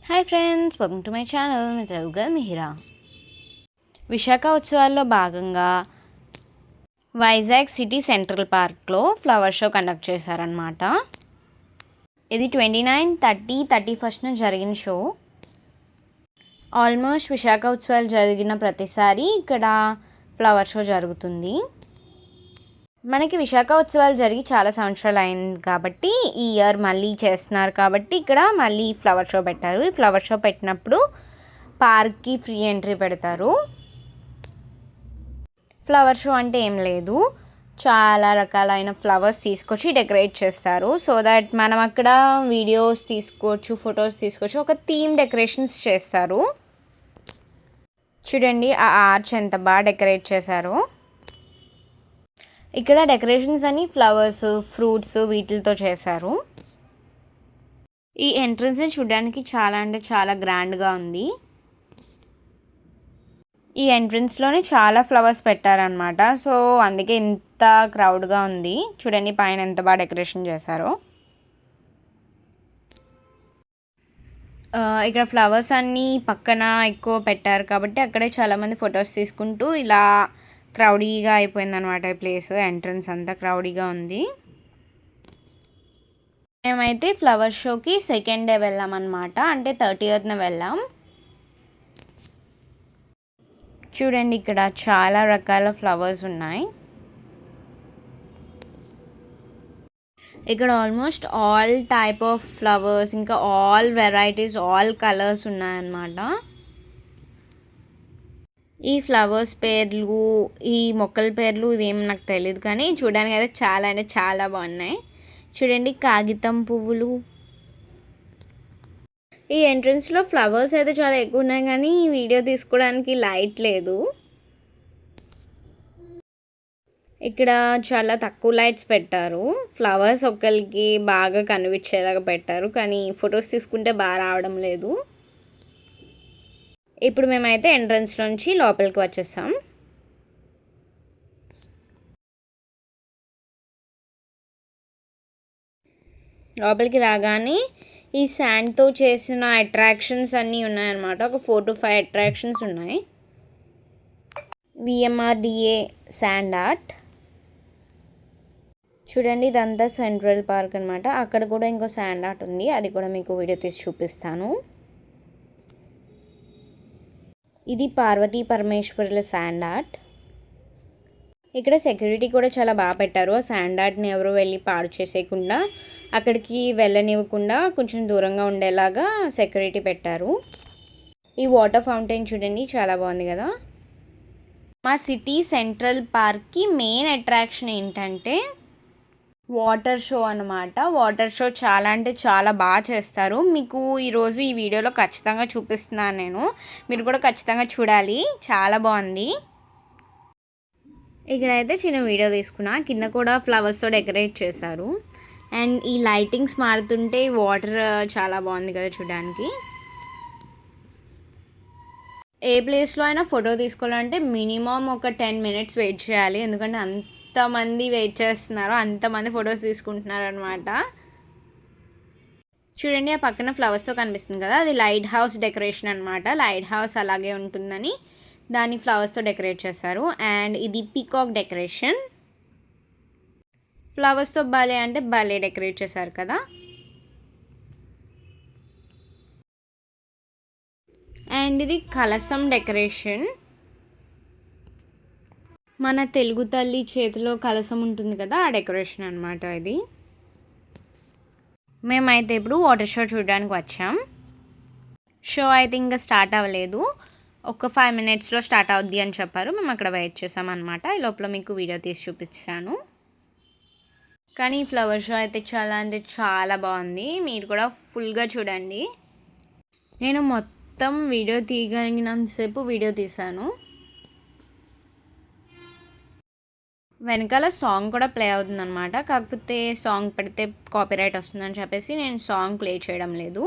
Hi friends, welcome to my channel. మీ తెలుగు మిహిరా. విశాఖ ఉత్సవాల్లో భాగంగా వైజాగ్ సిటీ సెంట్రల్ పార్క్లో ఫ్లవర్ షో కండక్ట్ చేశారనమాట. ఇది 29, 30, 31st జరిగిన షో. ఆల్మోస్ట్ విశాఖ ఉత్సవాలు జరిగిన ప్రతిసారి ఇక్కడ ఫ్లవర్ షో జరుగుతుంది. మనకి విశాఖ ఉత్సవాలు జరిగి చాలా సంవత్సరాలు అయింది కాబట్టి ఈ ఇయర్ మళ్ళీ చేస్తున్నారు కాబట్టి ఇక్కడ మళ్ళీ ఫ్లవర్ షో పెట్టారు. ఈ ఫ్లవర్ షో పెట్టినప్పుడు పార్క్కి ఫ్రీ ఎంట్రీ పెడతారు. ఫ్లవర్ షో అంటే ఏం లేదు, చాలా రకాలైన ఫ్లవర్స్ తీసుకొచ్చి డెకరేట్ చేస్తారు. సో దట్ మనం అక్కడ వీడియోస్ తీసుకోవచ్చు, ఫొటోస్ తీసుకోవచ్చు. ఒక థీమ్ డెకరేషన్స్ చేస్తారు. చూడండి ఆ ఆర్చ్ ఎంత బాగా డెకరేట్ చేశారో. ఇక్కడ డెకరేషన్స్ అన్ని ఫ్లవర్స్, ఫ్రూట్స్ వీటితో చేశారు. ఈ ఎంట్రన్స్ని చూడడానికి చాలా అంటే చాలా గ్రాండ్గా ఉంది. ఈ ఎంట్రన్స్లోనే చాలా ఫ్లవర్స్ పెట్టారనమాట. సో అందుకే ఇంత క్రౌడ్గా ఉంది. చూడండి పైన ఎంత బాగా డెకరేషన్ చేశారో. ఇక్కడ ఫ్లవర్స్ అన్నీ పక్కన ఎక్కువ పెట్టారు కాబట్టి అక్కడే చాలామంది ఫొటోస్ తీసుకుంటూ ఇలా క్రౌడీగా అయిపోయిందనమాట. ఈ ప్లేస్ ఎంట్రన్స్ అంతా క్రౌడీగా ఉంది. మేమైతే ఫ్లవర్ షోకి సెకండ్ డే వెళ్ళామన్నమాట, అంటే 30th వెళ్ళాం. చూడండి ఇక్కడ చాలా రకాల ఫ్లవర్స్ ఉన్నాయి. ఇక్కడ almost all type of flowers, ఇంకా ఆల్ వెరైటీస్, ఆల్ కలర్స్ ఉన్నాయన్నమాట. ఈ ఫ్లవర్స్ పేర్లు, ఈ మొక్కల పేర్లు ఇవేమి నాకు తెలియదు, కానీ చూడడానికి అయితే చాలా అంటే చాలా బాగున్నాయి. చూడండి కాగితం పువ్వులు. ఈ ఎంట్రన్స్లో ఫ్లవర్స్ అయితే చాలా ఎక్కువ ఉన్నాయి, కానీ వీడియో తీసుకోవడానికి లైట్ లేదు. ఇక్కడ చాలా తక్కువ లైట్స్ పెట్టారు. ఫ్లవర్స్ ఒకరికి బాగా కనిపించేలాగా పెట్టారు, కానీ ఫొటోస్ తీసుకుంటే బాగా రావడం లేదు. ఇప్పుడు మేమైతే ఎంట్రన్స్ నుంచి లోపలికి వచ్చేసాం. లోపలికి రాగానే ఈ శాండ్తో చేసిన అట్రాక్షన్స్ అన్నీ ఉన్నాయన్నమాట. ఒక 4 to 5 అట్రాక్షన్స్ ఉన్నాయి. VMRDA sand art. చూడండి ఇదంతా సెంట్రల్ పార్క్ అనమాట. అక్కడ కూడా ఇంకో శాండ్ ఆర్ట్ ఉంది, అది కూడా మీకు వీడియో తీసి చూపిస్తాను. ఇది పార్వతీ పరమేశ్వరుల శాండ్ ఆర్ట్. ఇక్కడ సెక్యూరిటీ కూడా చాలా బాగా పెట్టారు. ఆ శాండ్ ఆర్ట్ని ఎవరు వెళ్ళి పాడు చేసేయకుండా, అక్కడికి వెళ్ళనివ్వకుండా కొంచెం దూరంగా ఉండేలాగా సెక్యూరిటీ పెట్టారు. ఈ వాటర్ ఫౌంటైన్ చూడండి చాలా బాగుంది కదా. మా సిటీ సెంట్రల్ పార్క్కి మెయిన్ అట్రాక్షన్ ఏంటంటే వాటర్ షో అనమాట. వాటర్ షో చాలా అంటే చాలా బాగా చేస్తారు. మీకు ఈరోజు ఈ వీడియోలో ఖచ్చితంగా చూపిస్తున్నాను నేను, మీరు కూడా ఖచ్చితంగా చూడాలి, చాలా బాగుంది. ఇక్కడైతే చిన్న వీడియో తీసుకున్నా. కింద కూడా ఫ్లవర్స్తో డెకరేట్ చేశారు. అండ్ ఈ లైటింగ్స్ మారుతుంటే వాటర్ చాలా బాగుంది కదా చూడడానికి. ఏ ప్లేస్లో అయినా ఫోటో తీసుకోవాలంటే మినిమం ఒక 10 minutes వెయిట్ చేయాలి, ఎందుకంటే అంతమంది వెయిట్ చేస్తున్నారు, అంతమంది ఫొటోస్ తీసుకుంటున్నారు అనమాట. చూడండి ఆ పక్కన ఫ్లవర్స్తో కనిపిస్తుంది కదా, అది లైట్ హౌస్ డెకరేషన్ అనమాట. లైట్ హౌస్ అలాగే ఉంటుందని దాన్ని ఫ్లవర్స్తో డెకరేట్ చేశారు. అండ్ ఇది పీకాక్ డెకరేషన్. ఫ్లవర్స్తో భలే అంటే భలే డెకరేట్ చేశారు కదా. అండ్ ఇది కలసం డెకరేషన్. మన తెలుగు తల్లి చేతిలో కలసం ఉంటుంది కదా, ఆ డెకరేషన్ అనమాట ఇది. మేమైతే ఇప్పుడు వాటర్ షో చూడడానికి వచ్చాం. షో అయితే ఇంకా స్టార్ట్ అవ్వలేదు, ఒక 5 minutesలో స్టార్ట్ అవుద్ది అని చెప్పారు. మేము అక్కడ వెయిట్ చేసాం అనమాట. ఈ లోపల మీకు వీడియో తీసి చూపించాను. కానీ ఈ ఫ్లవర్ షో అయితే చాలా అంటే చాలా బాగుంది. మీరు కూడా ఫుల్గా చూడండి. నేను మొత్తం వీడియో తీయగలిగినంతసేపు వీడియో తీశాను. వెనకాల సాంగ్ కూడా ప్లే అవుతుంది అనమాట. కాకపోతే సాంగ్ పెడితే కాపీరైట్ వస్తుందని చెప్పేసి నేను సాంగ్ ప్లే చేయడం లేదు.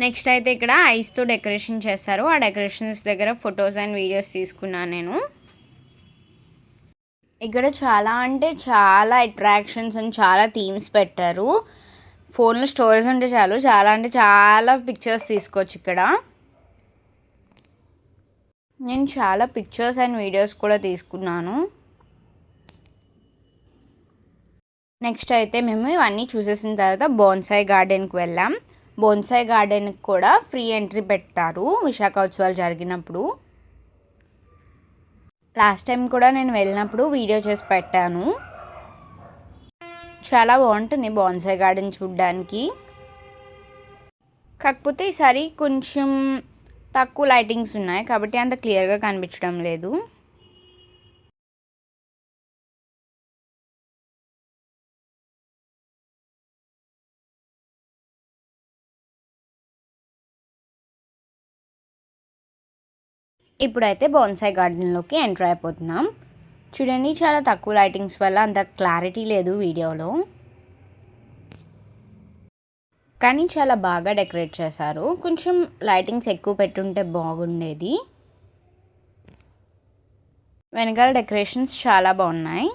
నెక్స్ట్ అయితే ఇక్కడ ఐస్తో డెకరేషన్ చేస్తారు. ఆ డెకరేషన్స్ దగ్గర ఫొటోస్ అండ్ వీడియోస్ తీసుకున్నాను నేను. ఇక్కడ చాలా అంటే చాలా అట్రాక్షన్స్ అండ్ చాలా థీమ్స్ పెట్టారు. ఫోన్లో స్టోరేజ్ ఉంటే చాలు చాలా అంటే చాలా పిక్చర్స్ తీసుకోవచ్చు ఇక్కడ. నేను చాలా పిక్చర్స్ అండ్ వీడియోస్ కూడా తీసుకున్నాను. నెక్స్ట్ అయితే మేము ఇవన్నీ చూసేసిన తర్వాత బోన్సాయి గార్డెన్కి వెళ్ళాం. బోన్సాయి గార్డెన్కి కూడా ఫ్రీ ఎంట్రీ పెడతారు విశాఖ ఉత్సవాలు జరిగినప్పుడు. లాస్ట్ టైం కూడా నేను వెళ్ళినప్పుడు వీడియో చేసి పెట్టాను. చాలా బాగుంటుంది బోన్సాయి గార్డెన్ చూడ్డానికి. కాకపోతే ఈసారి కొంచెం తక్కువ లైటింగ్స్ ఉన్నాయి కాబట్టి అంత క్లియర్గా కనిపించడం లేదు. ఇప్పుడైతే బోన్సాయి గార్డెన్లోకి ఎంటర్ అయిపోతున్నాం. చూడండి, చాలా తక్కువ లైటింగ్స్ వల్ల అంత క్లారిటీ లేదు వీడియోలో, కానీ చాలా బాగా డెకరేట్ చేశారు. కొంచెం లైటింగ్స్ ఎక్కువ పెట్టుంటే బాగుండేది. వెనకాల డెకరేషన్స్ చాలా బాగున్నాయి.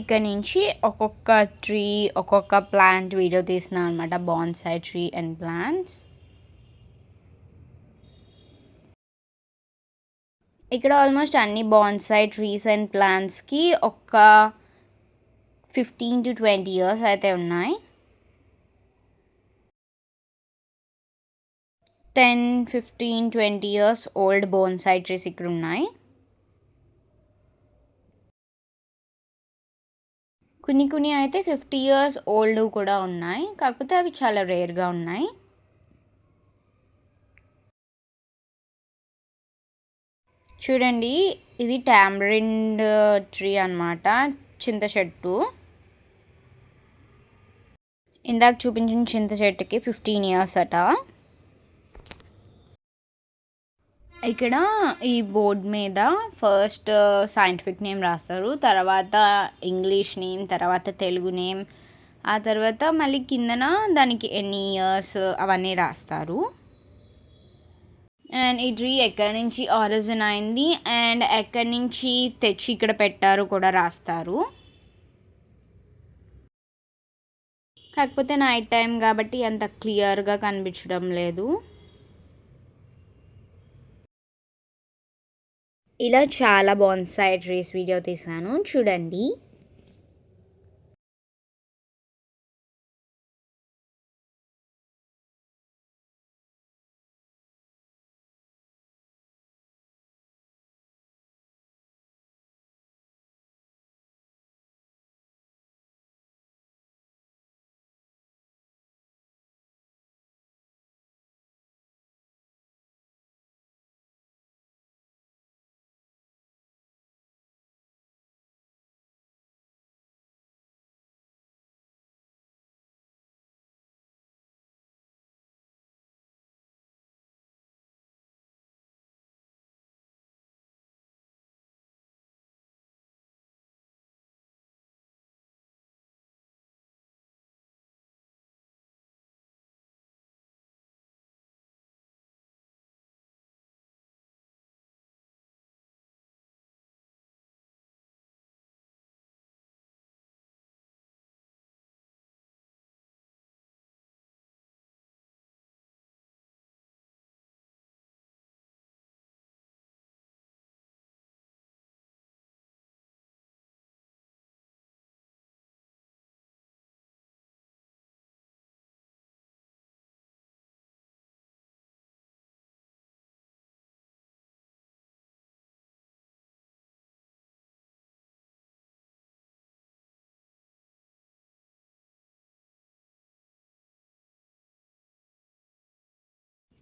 ఇక్కడ నుంచి ఒక్కొక్క ట్రీ ఒక్కొక్క ప్లాంట్ వీడియో తీస్తున్నాను అనమాట. Bonsai tree and plants. ఇక్కడ ఆల్మోస్ట్ అన్ని బోన్సాయి ట్రీస్ అండ్ ప్లాంట్స్కి ఒక 15 to 20 years అయితే ఉన్నాయి. 10, 15, 20 years ఓల్డ్ బోన్సాయి ట్రీస్ ఇక్కడ ఉన్నాయి. కొన్ని అయితే 50 years ఓల్డ్ కూడా ఉన్నాయి, కాకపోతే అవి చాలా రేర్గా ఉన్నాయి. చూడండి, ఇది టామరిండ్ ట్రీ అన్నమాట, చింత చెట్టు. ఇందాక చూపించిన చింత చెట్టుకి 15 years అట. ఇక్కడ ఈ బోర్డ్ మీద ఫస్ట్ సైంటిఫిక్ నేమ్ రాస్తారు, తర్వాత ఇంగ్లీష్ నేమ్, తర్వాత తెలుగు నేమ్, ఆ తర్వాత మళ్ళీ కిందన దానికి ఎన్ని ఇయర్స్ అవన్నీ రాస్తారు. అండ్ ఈ ట్రీ ఎక్కడి నుంచి ఆరిజిన్ అయింది అండ్ ఎక్కడి నుంచి తెచ్చి ఇక్కడ పెట్టారు కూడా రాస్తారు. కాకపోతే నైట్ టైం కాబట్టి అంత క్లియర్గా కనిపించడం లేదు. ఇలా చాలా బోన్సాయి ట్రీస్ వీడియో తీసాను, చూడండి.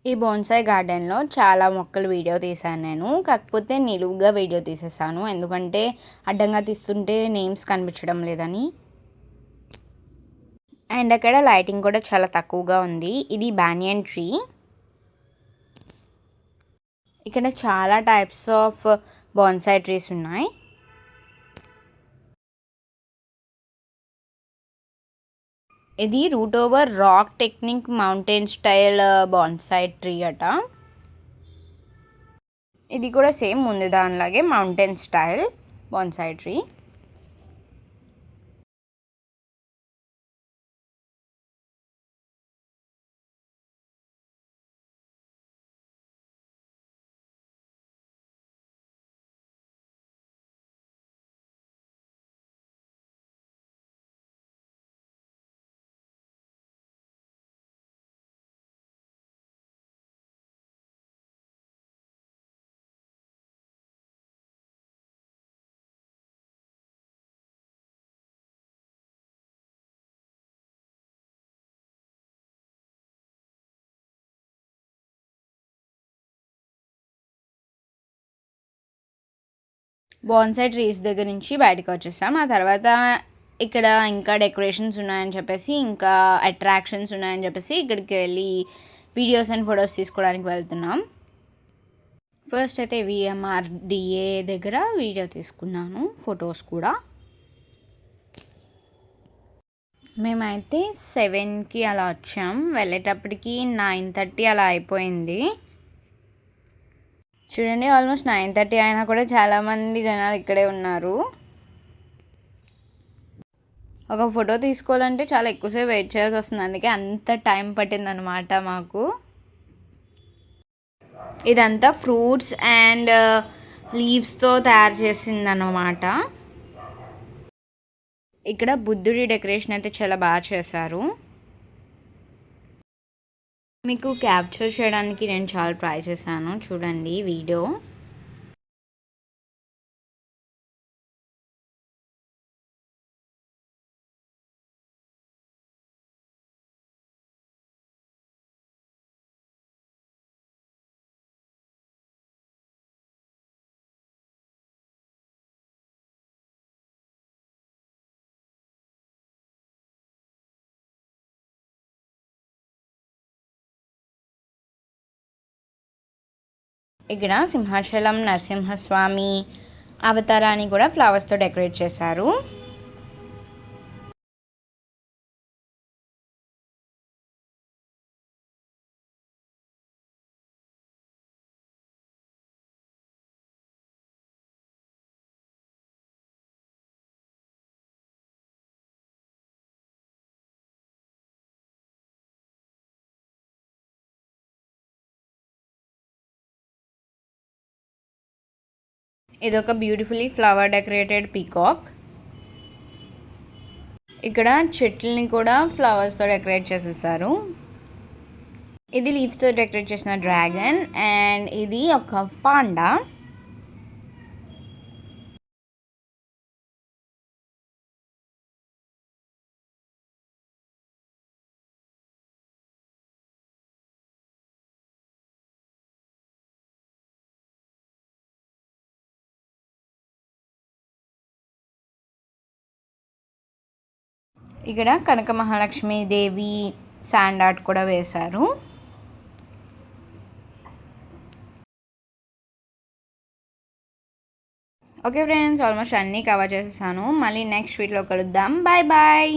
ఈ బోన్సాయి గార్డెన్లో చాలా మొక్కలు వీడియో తీశాను నేను, కాకపోతే నిలువుగా వీడియో తీసేసాను ఎందుకంటే అడ్డంగా తీస్తుంటే నేమ్స్ కనిపించడం లేదని. అండ్ అక్కడ లైటింగ్ కూడా చాలా తక్కువగా ఉంది. ఇది బానియన్ ట్రీ. ఇక్కడ చాలా టైప్స్ ఆఫ్ బోన్సాయి ట్రీస్ ఉన్నాయి. ఇది root over rock technique mountain style bonsai tree అట. ఇది కూడా సేమ్ ముందు దానిలాగే mountain style bonsai tree. Bonsai trees దగ్గర నుంచి బయటకు వచ్చేసాం. ఆ తర్వాత ఇక్కడ ఇంకా డెకరేషన్స్ ఉన్నాయని చెప్పేసి, ఇంకా అట్రాక్షన్స్ ఉన్నాయని చెప్పేసి ఇక్కడికి వెళ్ళి వీడియోస్ అండ్ ఫొటోస్ తీసుకోవడానికి వెళ్తున్నాం. ఫస్ట్ అయితే విఎంఆర్డిఏ దగ్గర వీడియో తీసుకున్నాను, ఫొటోస్ కూడా. మేమైతే 7కి అలా వచ్చాం. వెళ్ళేటప్పటికి 9:30 అలా అయిపోయింది. చూడండి, ఆల్మోస్ట్ 9:30 అయినా కూడా చాలామంది జనాలు ఇక్కడే ఉన్నారు. ఒక ఫోటో తీసుకోవాలంటే చాలా ఎక్కువసేపు వెయిట్ చేయాల్సి వస్తుంది, అందుకే అంత టైం పట్టిందనమాట మాకు. ఇదంతా ఫ్రూట్స్ అండ్ లీవ్స్తో తయారు చేసిందనమాట. ఇక్కడ బుద్ధుడి డెకరేషన్ అయితే చాలా బాగా చేశారు. మీకు క్యాప్చర్ చేయడానికి నేను చాలా ట్రై చేశాను, చూడండి వీడియో. ఇక్కడ సింహాచలం నరసింహస్వామి అవతారాన్ని కూడా ఫ్లవర్స్తో డెకరేట్ చేశారు. ఇదొక బ్యూటిఫుల్లీ ఫ్లవర్ డెకరేటెడ్ పీకాక్. ఇక్కడ చెట్లని కూడా ఫ్లవర్స్తో డెకరేట్ చేసేసారు. ఇది లీవ్స్తో డెకరేట్ చేసిన డ్రాగన్, అండ్ ఇది ఒక పాండా. ఇక్కడ కనక మహాలక్ష్మి దేవి శాండ్ ఆర్ట్ కూడా వేశారు. ఓకే ఫ్రెండ్స్, ఆల్మోస్ట్ అన్నీ కవర్ చేసేసాను. మళ్ళీ నెక్స్ట్ వీడియోలో కలుద్దాం. Bye bye.